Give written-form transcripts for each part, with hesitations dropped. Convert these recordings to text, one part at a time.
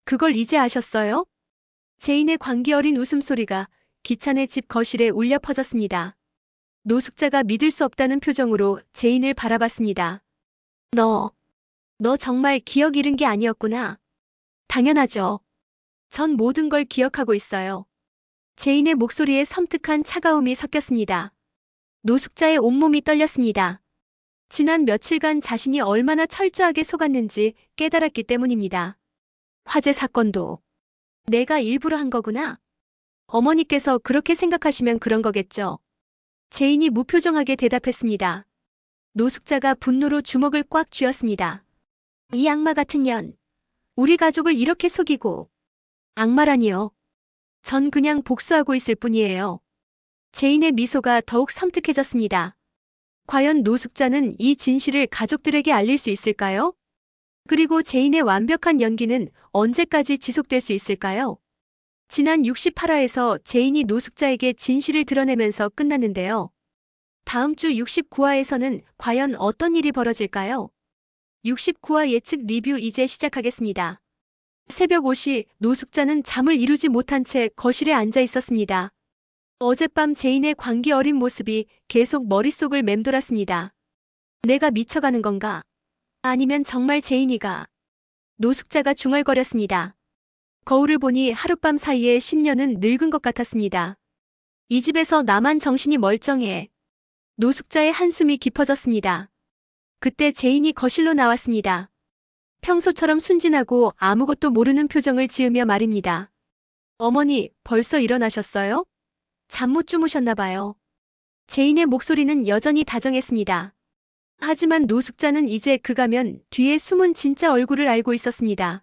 그걸 이제 아셨어요? 제인의 광기 어린 웃음소리가 기찬의 집 거실에 울려 퍼졌습니다. 노숙자가 믿을 수 없다는 표정으로 제인을 바라봤습니다. 너, 너 정말 기억 잃은 게 아니었구나. 당연하죠. 전 모든 걸 기억하고 있어요. 제인의 목소리에 섬뜩한 차가움이 섞였습니다. 노숙자의 온몸이 떨렸습니다. 지난 며칠간 자신이 얼마나 철저하게 속았는지 깨달았기 때문입니다. 화재 사건도 내가 일부러 한 거구나. 어머니께서 그렇게 생각하시면 그런 거겠죠. 제인이 무표정하게 대답했습니다. 노숙자가 분노로 주먹을 꽉 쥐었습니다. 이 악마 같은 년. 우리 가족을 이렇게 속이고. 악마라니요. 전 그냥 복수하고 있을 뿐이에요. 제인의 미소가 더욱 섬뜩해졌습니다. 과연 노숙자는 이 진실을 가족들에게 알릴 수 있을까요? 그리고 제인의 완벽한 연기는 언제까지 지속될 수 있을까요? 지난 68화에서 제인이 노숙자에게 진실을 드러내면서 끝났는데요. 다음 주 69화에서는 과연 어떤 일이 벌어질까요? 69화 예측 리뷰 이제 시작하겠습니다. 새벽 5시 노숙자는 잠을 이루지 못한 채 거실에 앉아 있었습니다. 어젯밤 제인의 광기 어린 모습이 계속 머릿속을 맴돌았습니다. 내가 미쳐가는 건가? 아니면 정말 제인이가? 노숙자가 중얼거렸습니다. 거울을 보니 하룻밤 사이에 10년은 늙은 것 같았습니다. 이 집에서 나만 정신이 멀쩡해. 노숙자의 한숨이 깊어졌습니다. 그때 제인이 거실로 나왔습니다. 평소처럼 순진하고 아무것도 모르는 표정을 지으며 말입니다. 어머니, 벌써 일어나셨어요? 잠 못 주무셨나 봐요. 제인의 목소리는 여전히 다정했습니다. 하지만 노숙자는 이제 그 가면 뒤에 숨은 진짜 얼굴을 알고 있었습니다.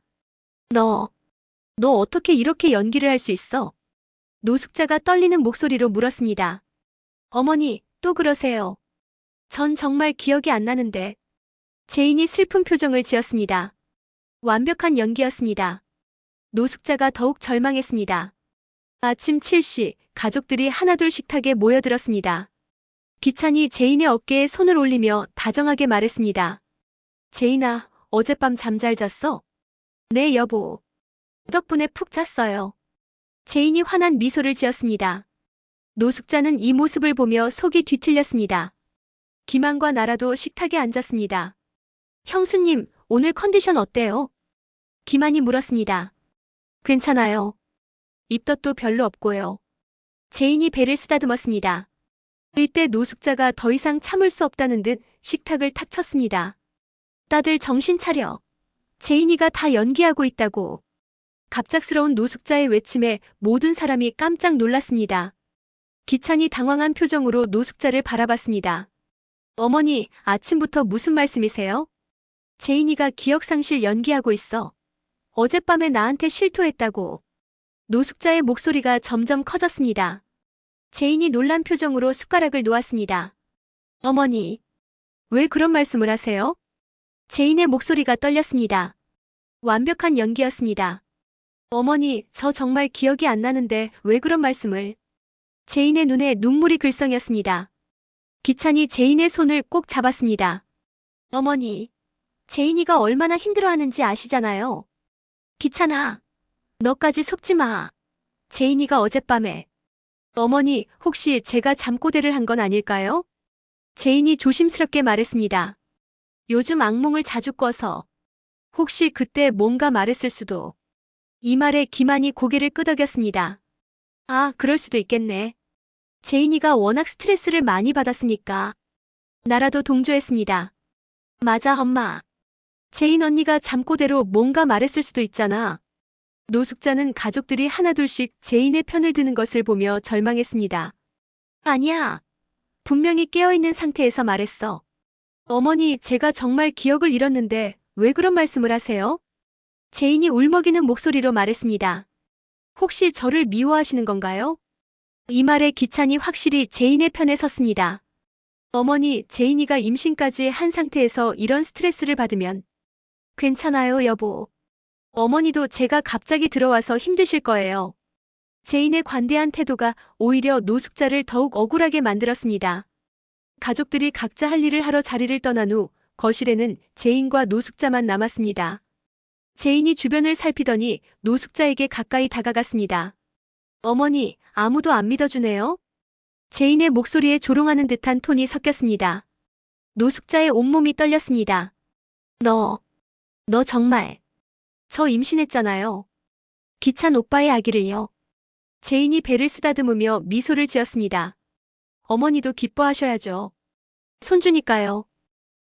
너 어떻게 이렇게 연기를 할 수 있어? 노숙자가 떨리는 목소리로 물었습니다. 어머니, 또 그러세요. 전 정말 기억이 안 나는데. 제인이 슬픈 표정을 지었습니다. 완벽한 연기였습니다. 노숙자가 더욱 절망했습니다. 아침 7시 가족들이 하나둘 식탁에 모여들었습니다. 기찬이 제인의 어깨에 손을 올리며 다정하게 말했습니다. 제인아, 어젯밤 잠 잘 잤어? 네, 여보. 덕분에 푹 잤어요. 제인이 환한 미소를 지었습니다. 노숙자는 이 모습을 보며 속이 뒤틀렸습니다. 기만과 나라도 식탁에 앉았습니다. 형수님, 오늘 컨디션 어때요? 기만이 물었습니다. 괜찮아요. 입덧도 별로 없고요. 제인이 배를 쓰다듬었습니다. 이때 노숙자가 더 이상 참을 수 없다는 듯 식탁을 탁 쳤습니다. 다들 정신 차려. 제인이가 다 연기하고 있다고. 갑작스러운 노숙자의 외침에 모든 사람이 깜짝 놀랐습니다. 기찬이 당황한 표정으로 노숙자를 바라봤습니다. 어머니, 아침부터 무슨 말씀이세요? 제인이가 기억상실 연기하고 있어. 어젯밤에 나한테 실토했다고. 노숙자의 목소리가 점점 커졌습니다. 제인이 놀란 표정으로 숟가락을 놓았습니다. 어머니, 왜 그런 말씀을 하세요? 제인의 목소리가 떨렸습니다. 완벽한 연기였습니다. 어머니, 저 정말 기억이 안 나는데 왜 그런 말씀을? 제인의 눈에 눈물이 글썽였습니다. 기찬이 제인의 손을 꼭 잡았습니다. 어머니, 제인이가 얼마나 힘들어하는지 아시잖아요. 기찬아, 너까지 속지 마. 제인이가 어젯밤에. 어머니, 혹시 제가 잠꼬대를 한 건 아닐까요? 제인이 조심스럽게 말했습니다. 요즘 악몽을 자주 꿔서. 혹시 그때 뭔가 말했을 수도. 이 말에 기만이 고개를 끄덕였습니다. 아, 그럴 수도 있겠네. 제인이가 워낙 스트레스를 많이 받았으니까. 나라도 동조했습니다. 맞아, 엄마. 제인 언니가 잠꼬대로 뭔가 말했을 수도 있잖아. 노숙자는 가족들이 하나둘씩 제인의 편을 드는 것을 보며 절망했습니다. 아니야. 분명히 깨어있는 상태에서 말했어. 어머니, 제가 정말 기억을 잃었는데 왜 그런 말씀을 하세요? 제인이 울먹이는 목소리로 말했습니다. 혹시 저를 미워하시는 건가요? 이 말에 기찬이 확실히 제인의 편에 섰습니다. 어머니, 제인이가 임신까지 한 상태에서 이런 스트레스를 받으면 괜찮아요, 여보. 어머니도 제가 갑자기 들어와서 힘드실 거예요. 제인의 관대한 태도가 오히려 노숙자를 더욱 억울하게 만들었습니다. 가족들이 각자 할 일을 하러 자리를 떠난 후 거실에는 제인과 노숙자만 남았습니다. 제인이 주변을 살피더니 노숙자에게 가까이 다가갔습니다. 어머니, 아무도 안 믿어주네요. 제인의 목소리에 조롱하는 듯한 톤이 섞였습니다. 노숙자의 온몸이 떨렸습니다. 너 정말. 저 임신했잖아요. 기찬 오빠의 아기를요. 제인이 배를 쓰다듬으며 미소를 지었습니다. 어머니도 기뻐하셔야죠. 손주니까요.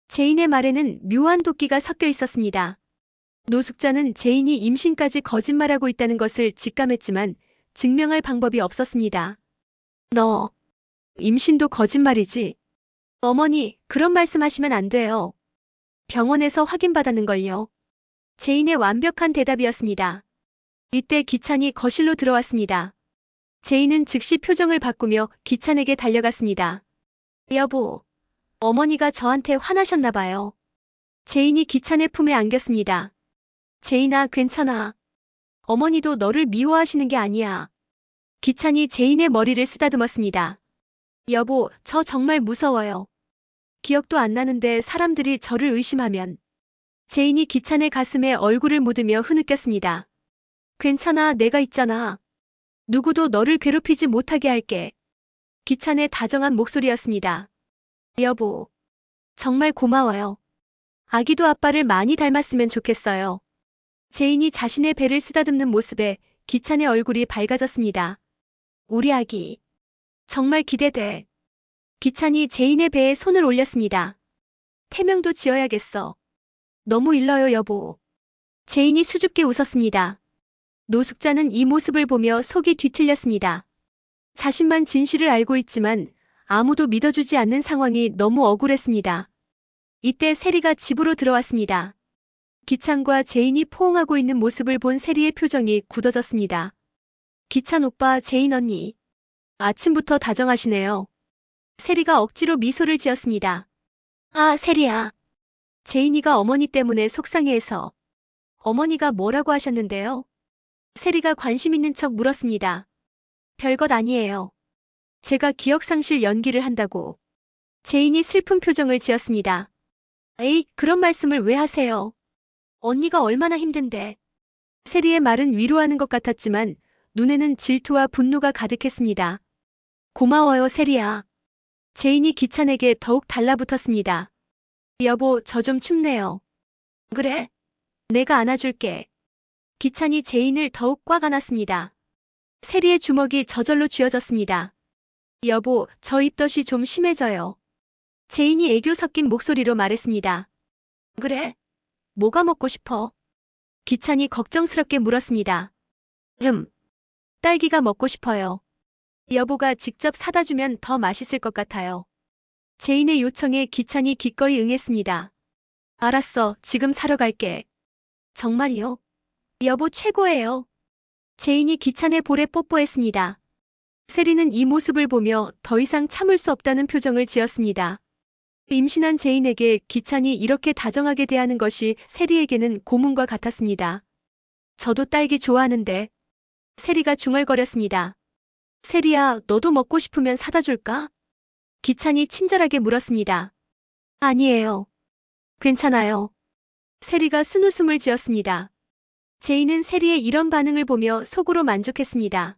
제인의 말에는 묘한 도끼가 섞여 있었습니다. 노숙자는 제인이 임신까지 거짓말하고 있다는 것을 직감했지만 증명할 방법이 없었습니다. 너, 임신도 거짓말이지. 어머니, 그런 말씀하시면 안 돼요. 병원에서 확인받았는걸요. 제인의 완벽한 대답이었습니다. 이때 기찬이 거실로 들어왔습니다. 제인은 즉시 표정을 바꾸며 기찬에게 달려갔습니다. 여보, 어머니가 저한테 화나셨나 봐요. 제인이 기찬의 품에 안겼습니다. 제인아, 괜찮아. 어머니도 너를 미워하시는 게 아니야. 기찬이 제인의 머리를 쓰다듬었습니다. 여보, 저 정말 무서워요. 기억도 안 나는데 사람들이 저를 의심하면. 제인이 기찬의 가슴에 얼굴을 묻으며 흐느꼈습니다. 괜찮아, 내가 있잖아. 누구도 너를 괴롭히지 못하게 할게. 기찬의 다정한 목소리였습니다. 여보, 정말 고마워요. 아기도 아빠를 많이 닮았으면 좋겠어요. 제인이 자신의 배를 쓰다듬는 모습에 기찬의 얼굴이 밝아졌습니다. 우리 아기. 정말 기대돼. 기찬이 제인의 배에 손을 올렸습니다. 태명도 지어야겠어. 너무 일러요, 여보. 제인이 수줍게 웃었습니다. 노숙자는 이 모습을 보며 속이 뒤틀렸습니다. 자신만 진실을 알고 있지만 아무도 믿어주지 않는 상황이 너무 억울했습니다. 이때 세리가 집으로 들어왔습니다. 기찬과 제인이 포옹하고 있는 모습을 본 세리의 표정이 굳어졌습니다. 기찬 오빠, 제인 언니. 아침부터 다정하시네요. 세리가 억지로 미소를 지었습니다. 아, 세리야. 제인이가 어머니 때문에 속상해해서. 어머니가 뭐라고 하셨는데요? 세리가 관심 있는 척 물었습니다. 별것 아니에요. 제가 기억상실 연기를 한다고. 제인이 슬픈 표정을 지었습니다. 에이, 그런 말씀을 왜 하세요? 언니가 얼마나 힘든데. 세리의 말은 위로하는 것 같았지만 눈에는 질투와 분노가 가득했습니다. 고마워요, 세리야. 제인이 기찬에게 더욱 달라붙었습니다. 여보, 저 좀 춥네요. 그래? 내가 안아줄게. 기찬이 제인을 더욱 꽉 안았습니다. 세리의 주먹이 저절로 쥐어졌습니다. 여보, 저 입덧이 좀 심해져요. 제인이 애교 섞인 목소리로 말했습니다. 그래? 뭐가 먹고 싶어? 기찬이 걱정스럽게 물었습니다. 딸기가 먹고 싶어요. 여보가 직접 사다 주면 더 맛있을 것 같아요. 제인의 요청에 기찬이 기꺼이 응했습니다. 알았어, 지금 사러 갈게. 정말이요? 여보 최고예요. 제인이 기찬의 볼에 뽀뽀했습니다. 세리는 이 모습을 보며 더 이상 참을 수 없다는 표정을 지었습니다. 임신한 제인에게 기찬이 이렇게 다정하게 대하는 것이 세리에게는 고문과 같았습니다. 저도 딸기 좋아하는데. 세리가 중얼거렸습니다. 세리야, 너도 먹고 싶으면 사다 줄까? 기찬이 친절하게 물었습니다. 아니에요. 괜찮아요. 세리가 쓴웃음을 지었습니다. 제인은 세리의 이런 반응을 보며 속으로 만족했습니다.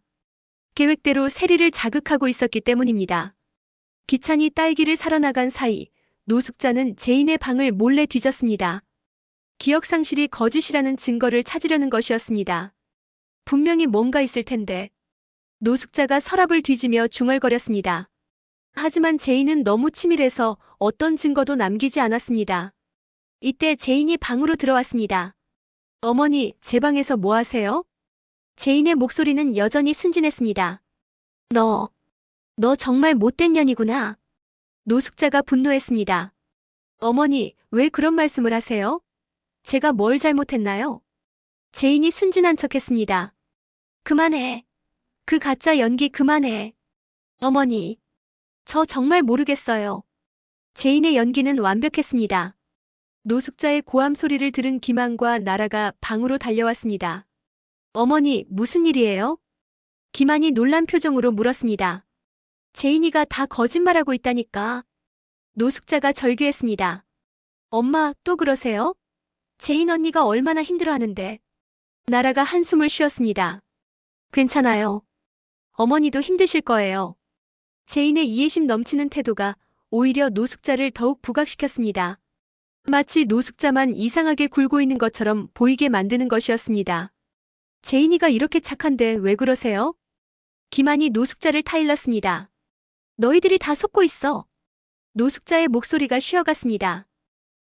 계획대로 세리를 자극하고 있었기 때문입니다. 기찬이 딸기를 사러 나간 사이 노숙자는 제인의 방을 몰래 뒤졌습니다. 기억상실이 거짓이라는 증거를 찾으려는 것이었습니다. 분명히 뭔가 있을 텐데. 노숙자가 서랍을 뒤지며 중얼거렸습니다. 하지만 제인은 너무 치밀해서 어떤 증거도 남기지 않았습니다. 이때 제인이 방으로 들어왔습니다. 어머니, 제 방에서 뭐 하세요? 제인의 목소리는 여전히 순진했습니다. 너 정말 못된 년이구나. 노숙자가 분노했습니다. 어머니, 왜 그런 말씀을 하세요? 제가 뭘 잘못했나요? 제인이 순진한 척했습니다. 그만해. 그 가짜 연기 그만해. 어머니, 저 정말 모르겠어요. 제인의 연기는 완벽했습니다. 노숙자의 고함 소리를 들은 김한과 나라가 방으로 달려왔습니다. 어머니, 무슨 일이에요? 김한이 놀란 표정으로 물었습니다. 제인이가 다 거짓말하고 있다니까. 노숙자가 절규했습니다. 엄마, 또 그러세요? 제인 언니가 얼마나 힘들어하는데. 나라가 한숨을 쉬었습니다. 괜찮아요. 어머니도 힘드실 거예요. 제인의 이해심 넘치는 태도가 오히려 노숙자를 더욱 부각시켰습니다. 마치 노숙자만 이상하게 굴고 있는 것처럼 보이게 만드는 것이었습니다. 제인이가 이렇게 착한데 왜 그러세요? 기만이 노숙자를 타일렀습니다. 너희들이 다 속고 있어. 노숙자의 목소리가 쉬어갔습니다.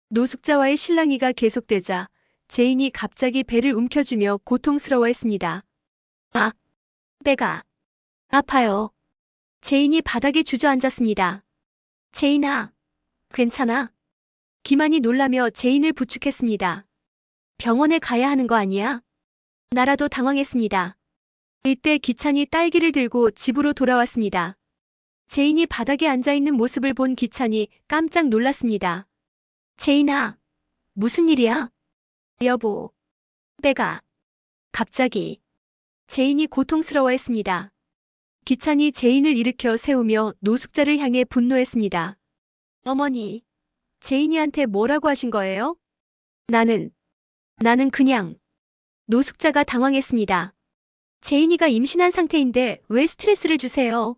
노숙자와의 실랑이가 계속되자 제인이 갑자기 배를 움켜쥐며 고통스러워했습니다. 아, 배가 아파요. 제인이 바닥에 주저앉았습니다. 제인아, 괜찮아? 기만이 놀라며 제인을 부축했습니다. 병원에 가야 하는 거 아니야? 나라도 당황했습니다. 이때 기찬이 딸기를 들고 집으로 돌아왔습니다. 제인이 바닥에 앉아있는 모습을 본 기찬이 깜짝 놀랐습니다. 제인아, 무슨 일이야? 여보, 배가 갑자기. 제인이 고통스러워했습니다. 기찬이 제인을 일으켜 세우며 노숙자를 향해 분노했습니다. 어머니, 제인이한테 뭐라고 하신 거예요? 나는 그냥. 노숙자가 당황했습니다. 제인이가 임신한 상태인데 왜 스트레스를 주세요?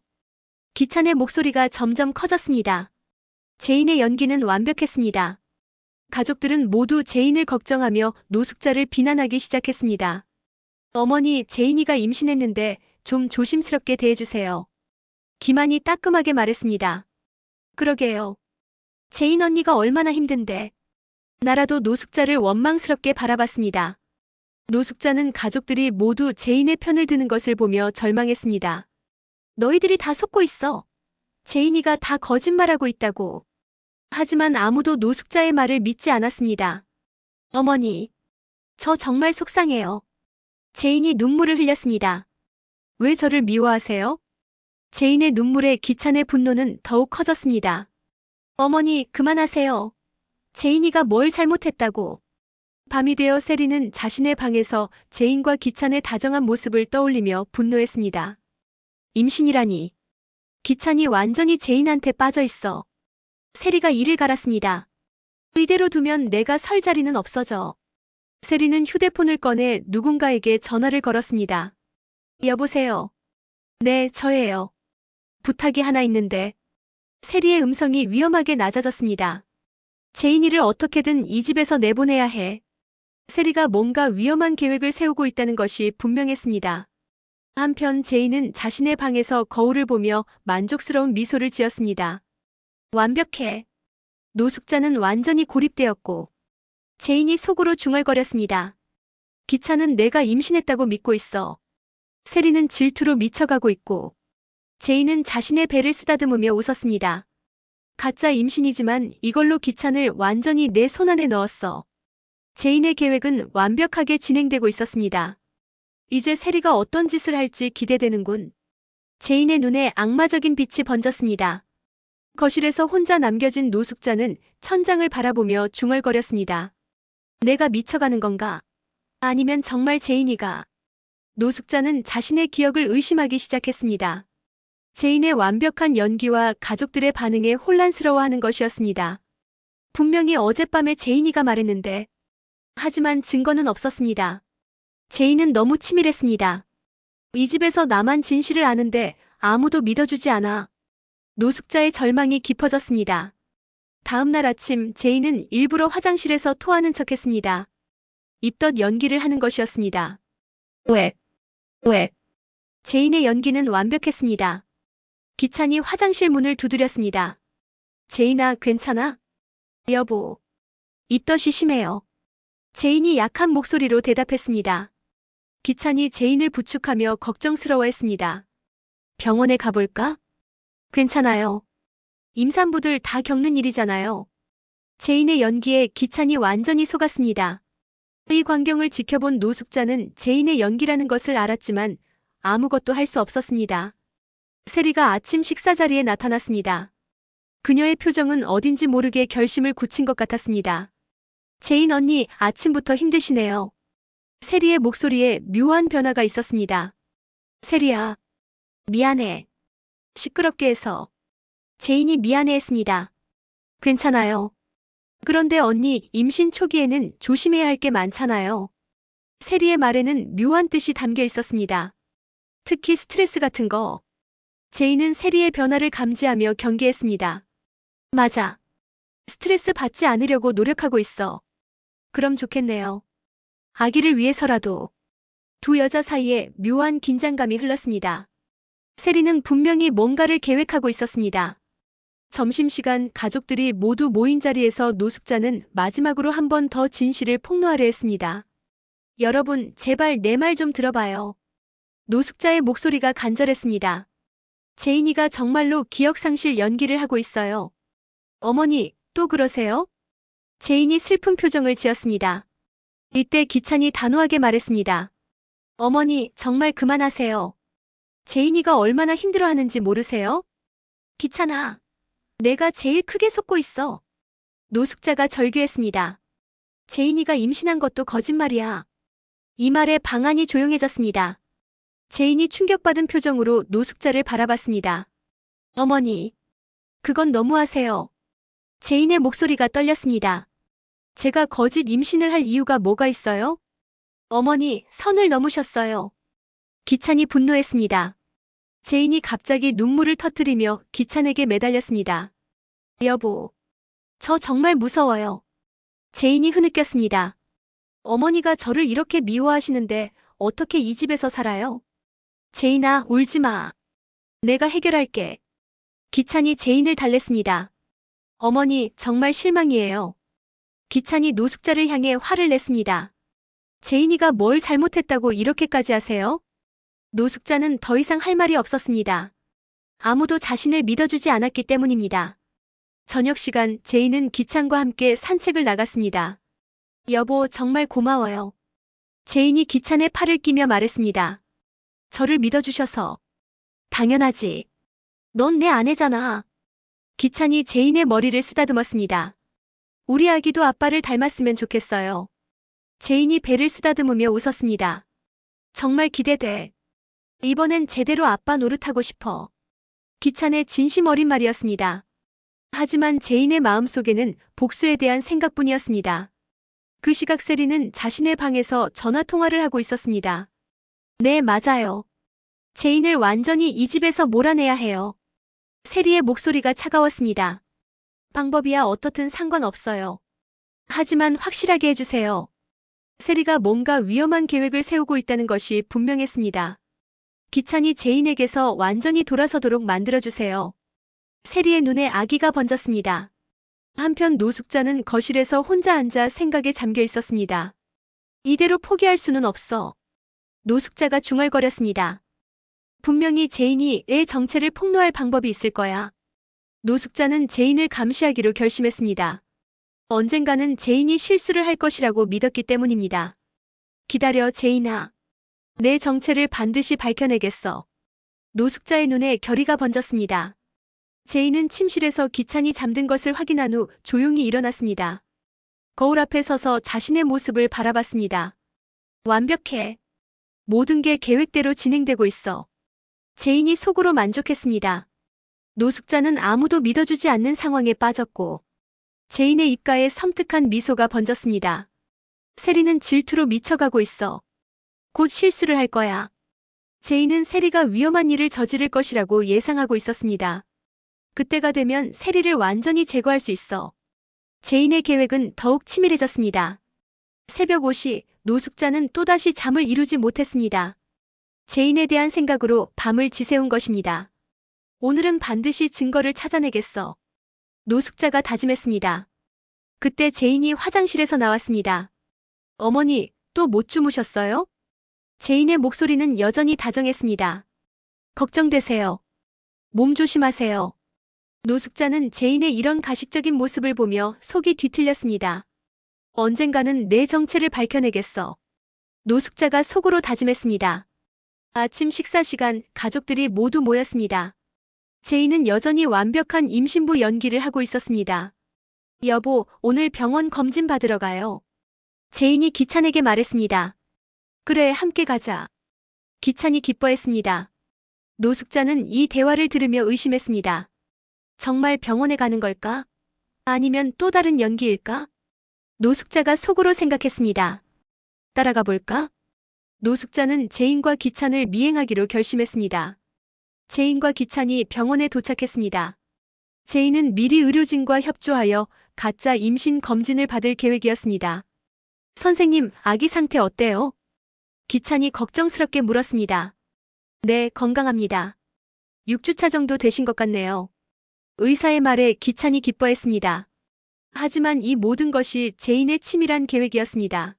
기찬의 목소리가 점점 커졌습니다. 제인의 연기는 완벽했습니다. 가족들은 모두 제인을 걱정하며 노숙자를 비난하기 시작했습니다. 어머니, 제인이가 임신했는데 좀 조심스럽게 대해주세요. 기만이 따끔하게 말했습니다. 그러게요. 제인 언니가 얼마나 힘든데. 나라도 노숙자를 원망스럽게 바라봤습니다. 노숙자는 가족들이 모두 제인의 편을 드는 것을 보며 절망했습니다. 너희들이 다 속고 있어. 제인이가 다 거짓말하고 있다고. 하지만 아무도 노숙자의 말을 믿지 않았습니다. 어머니, 저 정말 속상해요. 제인이 눈물을 흘렸습니다. 왜 저를 미워하세요? 제인의 눈물에 기찬의 분노는 더욱 커졌습니다. 어머니, 그만하세요. 제인이가 뭘 잘못했다고. 밤이 되어 세리는 자신의 방에서 제인과 기찬의 다정한 모습을 떠올리며 분노했습니다. 임신이라니. 기찬이 완전히 제인한테 빠져 있어. 세리가 이를 갈았습니다. 이대로 두면 내가 설 자리는 없어져. 세리는 휴대폰을 꺼내 누군가에게 전화를 걸었습니다. 여보세요. 네, 저예요. 부탁이 하나 있는데. 세리의 음성이 위험하게 낮아졌습니다. 제인이를 어떻게든 이 집에서 내보내야 해. 세리가 뭔가 위험한 계획을 세우고 있다는 것이 분명했습니다. 한편 제인은 자신의 방에서 거울을 보며 만족스러운 미소를 지었습니다. 완벽해. 노숙자는 완전히 고립되었고 제인이 속으로 중얼거렸습니다. 기찬은 내가 임신했다고 믿고 있어. 세리는 질투로 미쳐가고 있고 제인은 자신의 배를 쓰다듬으며 웃었습니다. 가짜 임신이지만 이걸로 기찬을 완전히 내 손안에 넣었어. 제인의 계획은 완벽하게 진행되고 있었습니다. 이제 세리가 어떤 짓을 할지 기대되는군. 제인의 눈에 악마적인 빛이 번졌습니다. 거실에서 혼자 남겨진 노숙자는 천장을 바라보며 중얼거렸습니다. 내가 미쳐가는 건가? 아니면 정말 제인이가? 노숙자는 자신의 기억을 의심하기 시작했습니다. 제인의 완벽한 연기와 가족들의 반응에 혼란스러워하는 것이었습니다. 분명히 어젯밤에 제인이가 말했는데 하지만 증거는 없었습니다. 제인은 너무 치밀했습니다. 이 집에서 나만 진실을 아는데 아무도 믿어주지 않아. 노숙자의 절망이 깊어졌습니다. 다음 날 아침 제인은 일부러 화장실에서 토하는 척했습니다. 입덧 연기를 하는 것이었습니다. 왜? 제인의 연기는 완벽했습니다. 기찬이 화장실 문을 두드렸습니다. 제인아, 괜찮아? 여보. 입덧이 심해요. 제인이 약한 목소리로 대답했습니다. 기찬이 제인을 부축하며 걱정스러워했습니다. 병원에 가볼까? 괜찮아요. 임산부들 다 겪는 일이잖아요. 제인의 연기에 기찬이 완전히 속았습니다. 이 광경을 지켜본 노숙자는 제인의 연기라는 것을 알았지만 아무것도 할 수 없었습니다. 세리가 아침 식사 자리에 나타났습니다. 그녀의 표정은 어딘지 모르게 결심을 굳힌 것 같았습니다. 제인 언니, 아침부터 힘드시네요. 세리의 목소리에 묘한 변화가 있었습니다. 세리야, 미안해. 시끄럽게 해서. 제인이 미안해했습니다. 괜찮아요. 그런데 언니, 임신 초기에는 조심해야 할 게 많잖아요. 세리의 말에는 묘한 뜻이 담겨 있었습니다. 특히 스트레스 같은 거. 제이는 세리의 변화를 감지하며 경계했습니다. 맞아. 스트레스 받지 않으려고 노력하고 있어. 그럼 좋겠네요. 아기를 위해서라도. 두 여자 사이에 묘한 긴장감이 흘렀습니다. 세리는 분명히 뭔가를 계획하고 있었습니다. 점심시간 가족들이 모두 모인 자리에서 노숙자는 마지막으로 한 번 더 진실을 폭로하려 했습니다. 여러분, 제발 내 말 좀 들어봐요. 노숙자의 목소리가 간절했습니다. 제인이가 정말로 기억상실 연기를 하고 있어요. 어머니, 또 그러세요? 제인이 슬픈 표정을 지었습니다. 이때 기찬이 단호하게 말했습니다. 어머니, 정말 그만하세요. 제인이가 얼마나 힘들어하는지 모르세요? 기찬아, 내가 제일 크게 속고 있어. 노숙자가 절규했습니다. 제인이가 임신한 것도 거짓말이야. 이 말에 방 안이 조용해졌습니다. 제인이 충격받은 표정으로 노숙자를 바라봤습니다. 어머니, 그건 너무하세요. 제인의 목소리가 떨렸습니다. 제가 거짓 임신을 할 이유가 뭐가 있어요? 어머니, 선을 넘으셨어요. 기찬이 분노했습니다. 제인이 갑자기 눈물을 터뜨리며 기찬에게 매달렸습니다. 여보, 저 정말 무서워요. 제인이 흐느꼈습니다. 어머니가 저를 이렇게 미워하시는데 어떻게 이 집에서 살아요? 제인아, 울지 마. 내가 해결할게. 기찬이 제인을 달랬습니다. 어머니, 정말 실망이에요. 기찬이 노숙자를 향해 화를 냈습니다. 제인이가 뭘 잘못했다고 이렇게까지 하세요? 노숙자는 더 이상 할 말이 없었습니다. 아무도 자신을 믿어주지 않았기 때문입니다. 저녁 시간 제인은 기찬과 함께 산책을 나갔습니다. 여보, 정말 고마워요. 제인이 기찬의 팔을 끼며 말했습니다. 저를 믿어주셔서. 당연하지. 넌 내 아내잖아. 기찬이 제인의 머리를 쓰다듬었습니다. 우리 아기도 아빠를 닮았으면 좋겠어요. 제인이 배를 쓰다듬으며 웃었습니다. 정말 기대돼. 이번엔 제대로 아빠 노릇하고 싶어. 기찬의 진심 어린 말이었습니다. 하지만 제인의 마음속에는 복수에 대한 생각뿐이었습니다. 그 시각 세리는 자신의 방에서 전화통화를 하고 있었습니다. 네, 맞아요. 제인을 완전히 이 집에서 몰아내야 해요. 세리의 목소리가 차가웠습니다. 방법이야 어떻든 상관없어요. 하지만 확실하게 해주세요. 세리가 뭔가 위험한 계획을 세우고 있다는 것이 분명했습니다. 기찬이 제인에게서 완전히 돌아서도록 만들어주세요. 세리의 눈에 아기가 번졌습니다. 한편 노숙자는 거실에서 혼자 앉아 생각에 잠겨 있었습니다. 이대로 포기할 수는 없어. 노숙자가 중얼거렸습니다. 분명히 제인이 애 정체를 폭로할 방법이 있을 거야. 노숙자는 제인을 감시하기로 결심했습니다. 언젠가는 제인이 실수를 할 것이라고 믿었기 때문입니다. 기다려, 제인아. 내 정체를 반드시 밝혀내겠어. 노숙자의 눈에 결의가 번졌습니다. 제인은 침실에서 기찬이 잠든 것을 확인한 후 조용히 일어났습니다. 거울 앞에 서서 자신의 모습을 바라봤습니다. 완벽해. 모든 게 계획대로 진행되고 있어. 제인이 속으로 만족했습니다. 노숙자는 아무도 믿어주지 않는 상황에 빠졌고 제인의 입가에 섬뜩한 미소가 번졌습니다. 세리는 질투로 미쳐가고 있어. 곧 실수를 할 거야. 제인은 세리가 위험한 일을 저지를 것이라고 예상하고 있었습니다. 그때가 되면 세리를 완전히 제거할 수 있어. 제인의 계획은 더욱 치밀해졌습니다. 새벽 5시 노숙자는 또다시 잠을 이루지 못했습니다. 제인에 대한 생각으로 밤을 지새운 것입니다. 오늘은 반드시 증거를 찾아내겠어. 노숙자가 다짐했습니다. 그때 제인이 화장실에서 나왔습니다. 어머니, 또 못 주무셨어요? 제인의 목소리는 여전히 다정했습니다. 걱정되세요. 몸 조심하세요. 노숙자는 제인의 이런 가식적인 모습을 보며 속이 뒤틀렸습니다. 언젠가는 내 정체를 밝혀내겠어. 노숙자가 속으로 다짐했습니다. 아침 식사 시간 가족들이 모두 모였습니다. 제인은 여전히 완벽한 임신부 연기를 하고 있었습니다. 여보, 오늘 병원 검진 받으러 가요. 제인이 기찬에게 말했습니다. 그래, 함께 가자. 기찬이 기뻐했습니다. 노숙자는 이 대화를 들으며 의심했습니다. 정말 병원에 가는 걸까? 아니면 또 다른 연기일까? 노숙자가 속으로 생각했습니다. 따라가 볼까? 노숙자는 제인과 기찬을 미행하기로 결심했습니다. 제인과 기찬이 병원에 도착했습니다. 제인은 미리 의료진과 협조하여 가짜 임신 검진을 받을 계획이었습니다. 선생님, 아기 상태 어때요? 기찬이 걱정스럽게 물었습니다. 네, 건강합니다. 6주차 정도 되신 것 같네요. 의사의 말에 기찬이 기뻐했습니다. 하지만 이 모든 것이 제인의 치밀한 계획이었습니다.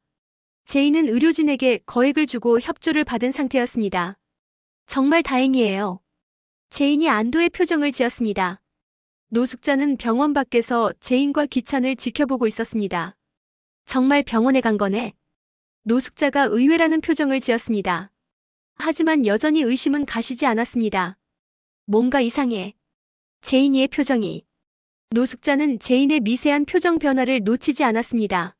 제인은 의료진에게 거액을 주고 협조를 받은 상태였습니다. 정말 다행이에요. 제인이 안도의 표정을 지었습니다. 노숙자는 병원 밖에서 제인과 기찬을 지켜보고 있었습니다. 정말 병원에 간 거네. 노숙자가 의외라는 표정을 지었습니다. 하지만 여전히 의심은 가시지 않았습니다. 뭔가 이상해. 제인이의 표정이. 노숙자는 제인의 미세한 표정 변화를 놓치지 않았습니다.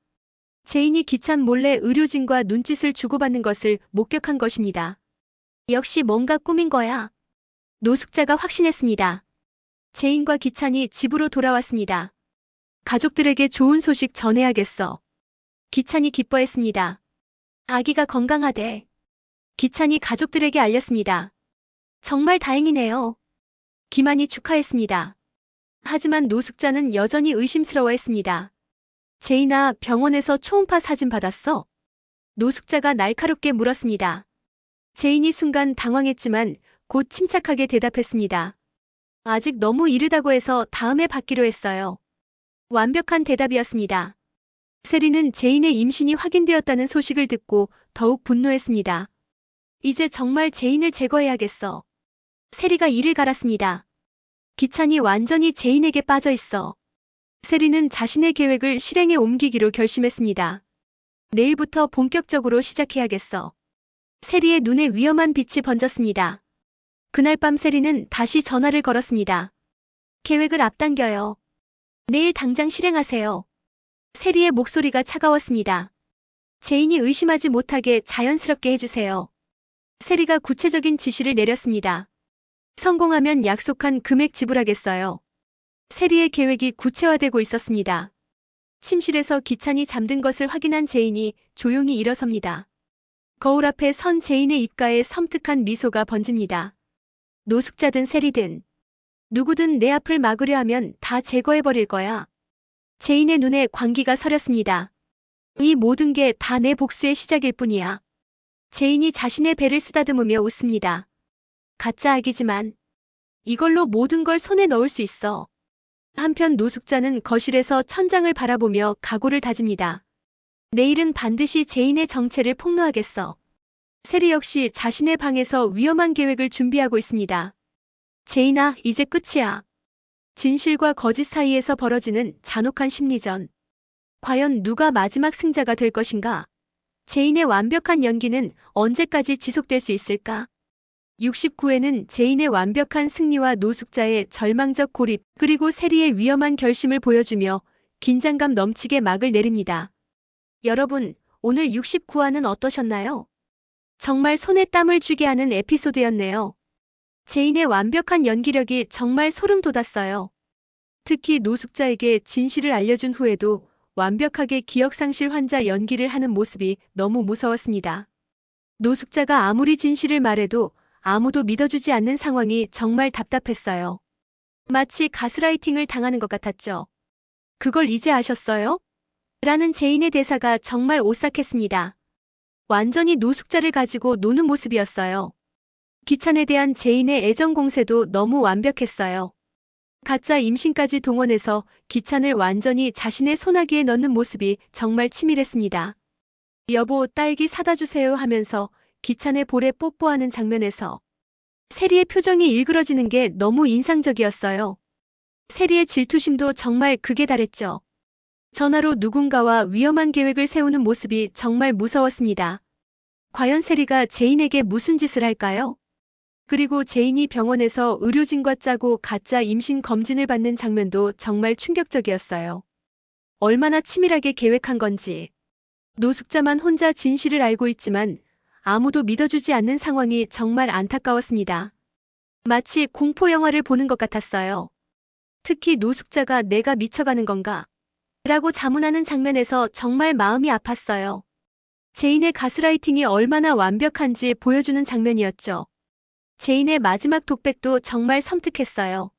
제인이 기찬 몰래 의료진과 눈짓을 주고받는 것을 목격한 것입니다. 역시 뭔가 꾸민 거야. 노숙자가 확신했습니다. 제인과 기찬이 집으로 돌아왔습니다. 가족들에게 좋은 소식 전해야겠어. 기찬이 기뻐했습니다. 아기가 건강하대. 기찬이 가족들에게 알렸습니다. 정말 다행이네요. 기만이 축하했습니다. 하지만 노숙자는 여전히 의심스러워했습니다. 제인아, 병원에서 초음파 사진 받았어? 노숙자가 날카롭게 물었습니다. 제인이 순간 당황했지만 곧 침착하게 대답했습니다. 아직 너무 이르다고 해서 다음에 받기로 했어요. 완벽한 대답이었습니다. 세리는 제인의 임신이 확인되었다는 소식을 듣고 더욱 분노했습니다. 이제 정말 제인을 제거해야겠어. 세리가 이를 갈았습니다. 기찬이 완전히 제인에게 빠져 있어. 세리는 자신의 계획을 실행에 옮기기로 결심했습니다. 내일부터 본격적으로 시작해야겠어. 세리의 눈에 위험한 빛이 번졌습니다. 그날 밤 세리는 다시 전화를 걸었습니다. 계획을 앞당겨요. 내일 당장 실행하세요. 세리의 목소리가 차가웠습니다. 제인이 의심하지 못하게 자연스럽게 해주세요. 세리가 구체적인 지시를 내렸습니다. 성공하면 약속한 금액 지불하겠어요. 세리의 계획이 구체화되고 있었습니다. 침실에서 기찬이 잠든 것을 확인한 제인이 조용히 일어섭니다. 거울 앞에 선 제인의 입가에 섬뜩한 미소가 번집니다. 노숙자든 세리든 누구든 내 앞을 막으려 하면 다 제거해버릴 거야. 제인의 눈에 광기가 서렸습니다. 이 모든 게 다 내 복수의 시작일 뿐이야. 제인이 자신의 배를 쓰다듬으며 웃습니다. 가짜 아기지만 이걸로 모든 걸 손에 넣을 수 있어. 한편 노숙자는 거실에서 천장을 바라보며 각오를 다집니다. 내일은 반드시 제인의 정체를 폭로하겠어. 세리 역시 자신의 방에서 위험한 계획을 준비하고 있습니다. 제인아, 이제 끝이야. 진실과 거짓 사이에서 벌어지는 잔혹한 심리전. 과연 누가 마지막 승자가 될 것인가? 제인의 완벽한 연기는 언제까지 지속될 수 있을까? 69회는 제인의 완벽한 승리와 노숙자의 절망적 고립, 그리고 세리의 위험한 결심을 보여주며 긴장감 넘치게 막을 내립니다. 여러분, 오늘 69화는 어떠셨나요? 정말 손에 땀을 쥐게 하는 에피소드였네요. 제인의 완벽한 연기력이 정말 소름 돋았어요. 특히 노숙자에게 진실을 알려준 후에도 완벽하게 기억상실 환자 연기를 하는 모습이 너무 무서웠습니다. 노숙자가 아무리 진실을 말해도 아무도 믿어주지 않는 상황이 정말 답답했어요. 마치 가스라이팅을 당하는 것 같았죠. 그걸 이제 아셨어요? 라는 제인의 대사가 정말 오싹했습니다. 완전히 노숙자를 가지고 노는 모습이었어요. 기찬에 대한 제인의 애정 공세도 너무 완벽했어요. 가짜 임신까지 동원해서 기찬을 완전히 자신의 소나기에 넣는 모습이 정말 치밀했습니다. 여보, 딸기 사다 주세요 하면서 기찬의 볼에 뽀뽀하는 장면에서 세리의 표정이 일그러지는 게 너무 인상적이었어요. 세리의 질투심도 정말 극에 달했죠. 전화로 누군가와 위험한 계획을 세우는 모습이 정말 무서웠습니다. 과연 세리가 제인에게 무슨 짓을 할까요? 그리고 제인이 병원에서 의료진과 짜고 가짜 임신 검진을 받는 장면도 정말 충격적이었어요. 얼마나 치밀하게 계획한 건지. 노숙자만 혼자 진실을 알고 있지만 아무도 믿어주지 않는 상황이 정말 안타까웠습니다. 마치 공포 영화를 보는 것 같았어요. 특히 노숙자가 내가 미쳐가는 건가? 라고 자문하는 장면에서 정말 마음이 아팠어요. 제인의 가스라이팅이 얼마나 완벽한지 보여주는 장면이었죠. 제인의 마지막 독백도 정말 섬뜩했어요.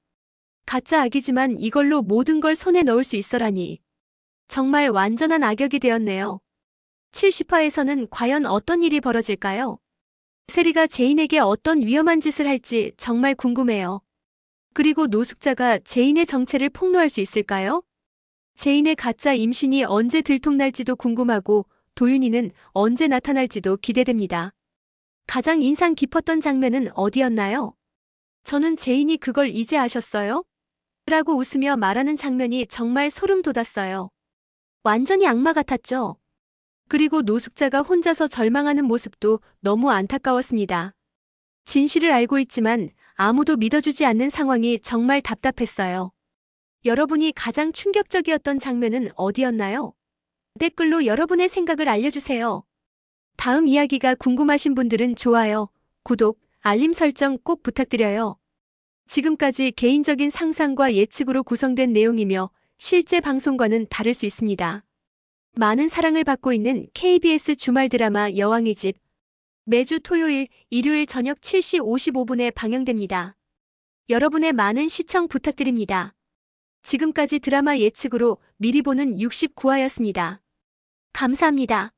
가짜 악이지만 이걸로 모든 걸 손에 넣을 수 있어라니. 정말 완전한 악역이 되었네요. 70화에서는 과연 어떤 일이 벌어질까요? 세리가 제인에게 어떤 위험한 짓을 할지 정말 궁금해요. 그리고 노숙자가 제인의 정체를 폭로할 수 있을까요? 제인의 가짜 임신이 언제 들통날지도 궁금하고 도윤이는 언제 나타날지도 기대됩니다. 가장 인상 깊었던 장면은 어디였나요? 저는 제인이 그걸 이제 아셨어요? 라고 웃으며 말하는 장면이 정말 소름 돋았어요. 완전히 악마 같았죠? 그리고 노숙자가 혼자서 절망하는 모습도 너무 안타까웠습니다. 진실을 알고 있지만 아무도 믿어주지 않는 상황이 정말 답답했어요. 여러분이 가장 충격적이었던 장면은 어디였나요? 댓글로 여러분의 생각을 알려주세요. 다음 이야기가 궁금하신 분들은 좋아요, 구독, 알림 설정 꼭 부탁드려요. 지금까지 개인적인 상상과 예측으로 구성된 내용이며 실제 방송과는 다를 수 있습니다. 많은 사랑을 받고 있는 KBS 주말 드라마 여왕의 집. 매주 토요일, 일요일 저녁 7시 55분에 방영됩니다. 여러분의 많은 시청 부탁드립니다. 지금까지 드라마 예측으로 미리 보는 69화였습니다. 감사합니다.